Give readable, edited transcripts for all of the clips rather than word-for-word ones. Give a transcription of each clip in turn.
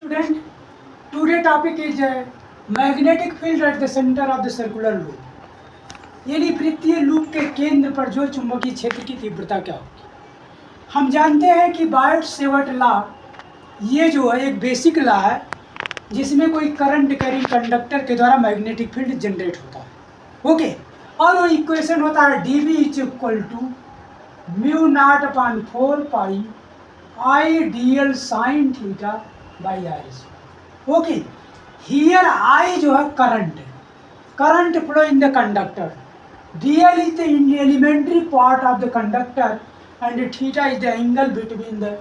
Student, today topic is magnetic field at the center of the circular loop. यानी वृत्तीय loop के केंद्र पर जो चुंबकीय क्षेत्र की तीव्रता क्या होगी। हम जानते हैं कि बायट-सेवर्ट लॉ ये जो है एक बेसिक लॉ है जिसमें कोई करंट कैरी कंडक्टर के द्वारा मैग्नेटिक फील्ड जनरेट होता है। ओके, और वो इक्वेशन होता है dB is equal to mu not upon 4 pi I dl sine theta by r. Okay, here I जो है current flow in the conductor, dl is the elementary part of the conductor and theta is the angle between the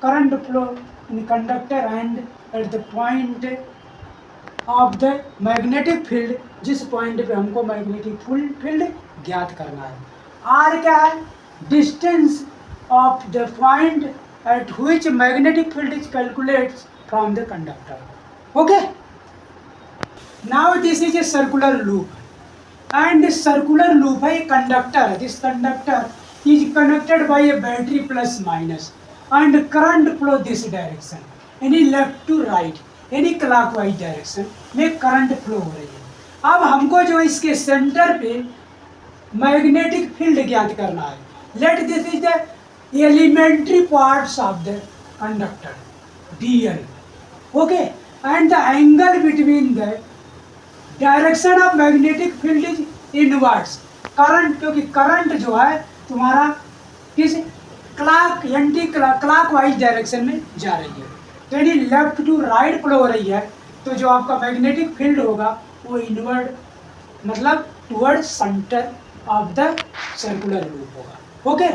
current flow in the conductor and at the point of the magnetic field, जिस point पे हमको magnetic field ज्ञात करना है। r क्या है? Distance of the point at which magnetic field is calculated from the conductor. Okay, now this is a circular loop and this circular loop है conductor. This conductor is connected by a battery plus minus and current flow this direction, any left to right, any clockwise direction में current flow हो रही है। अब हमको जो इसके centre पे मैग्नेटिक फील्ड ज्ञात करना है। Let this is the elementary parts of the conductor dl, okay, and the angle between the direction of magnetic field is inwards current, क्योंकि करंट जो है तुम्हारा किस क्लॉकवाइज डायरेक्शन में जा रही है, तो यानी लेफ्ट टू राइट फ्लो हो रही है, तो जो आपका मैग्नेटिक फील्ड होगा वो इनवर्ड मतलब toward centre of the circular loop होगा। ओके,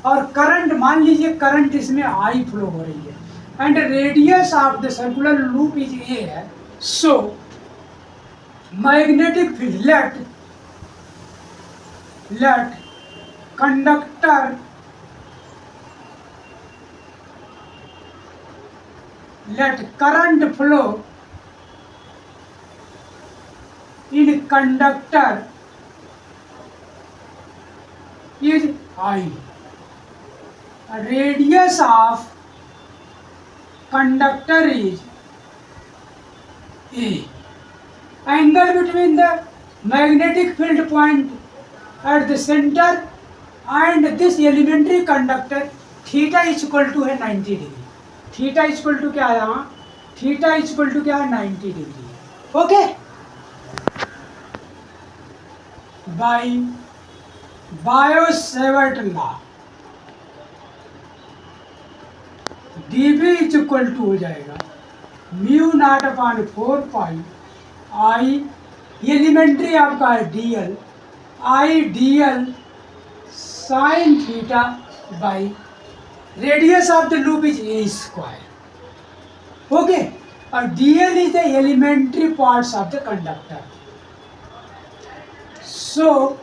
और करंट मान लीजिए करंट इसमें आई फ्लो हो रही है and radius of the circular loop is A है। So magnetic field let conductor let current flow in conductor is I, radius of conductor is A, angle between the magnetic field point at the center and this elementary conductor theta is equal to है 90 degree. Theta is equal to क्या है यहाँ? Theta is equal to क्या है? 90 degree. Okay, by Biot Savart law dB is equal to हो जाएगा mu not upon 4 pi I, elementary आपका है dl, I dl sine theta by radius of the loop is a square. Okay, और dl is the elementary parts of the conductor, so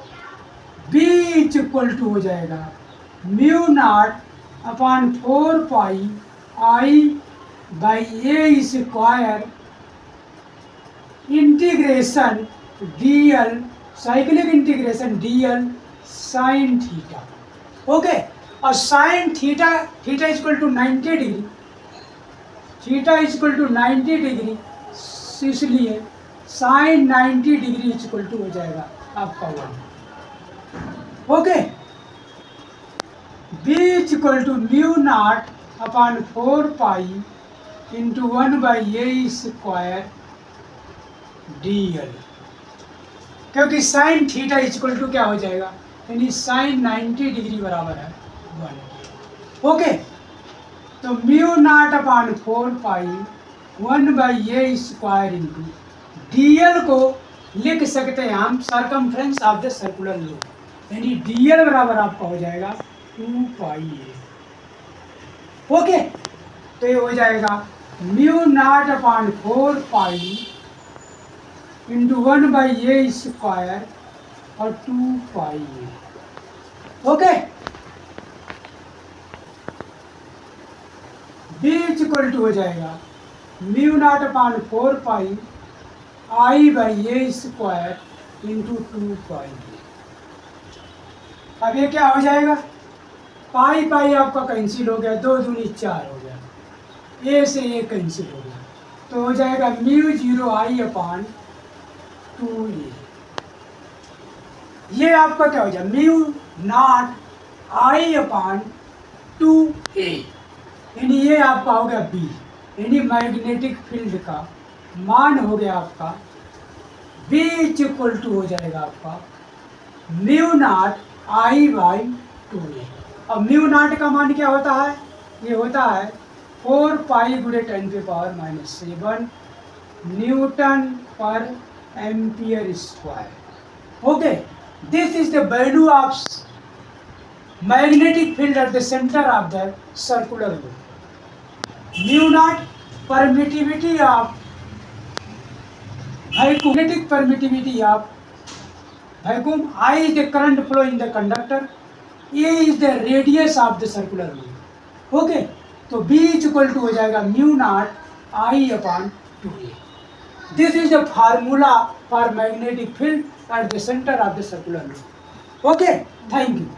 b is equal to हो जाएगा mu not upon 4 pi I by A square integration dl, cyclic integration dl sine theta. Okay, और sine theta is equal to 90 degree, theta is equal to 90 degree, इसलिए sine 90 degree is equal to हो जाएगा आपका 1। Okay, b is equal to mu not upon 4 pi into 1 by A square dl, क्योंकि sine theta is equal to क्या हो जाएगा, यानी sign 90 degree बराबर है 1। ओके, तो mu naught upon 4 pi 1 by A square into dl को लिख सकते हैं हम circumference of the circular loop, यानी dl बराबर आपका हो जाएगा 2 पाई ए। ओके, तो ये हो जाएगा mu not upon 4 pi into 1 by A square और 2 pi A. Okay, b is equal to हो जाएगा mu not upon 4 pi I by A square into 2 pi A. अब ये क्या हो जाएगा, पाई पाई आपका कैंसिल हो गया, 2 दूनी 4 हो गया, ए से ए कैंसिल हो गया, तो हो जाएगा म्यू 0 I अपॉन 2a। ये आपका क्या हो जाएगा mu not I upon 2a, यानी ये आपका हो गया बी, यानी मैग्नेटिक फील्ड का मान हो गया आपका बी इक्वल टू हो जाएगा आपका mu naught I by 2a। अब म्यू नॉट का मान क्या होता है, ये होता है 4 पाई गुणे 10⁻⁻7 न्यूटन पर ampere square. Okay, this is the value of magnetic field at the center of the circular loop. Mu naught permittivity of magnetic permittivity of vacuum. I is the current flow in the conductor. A is the radius of the circular loop. Okay, तो B is equal to हो जाएगा mu naught I upon 2A. This is the formula for magnetic field at the center of the circular loop. Okay, thank you.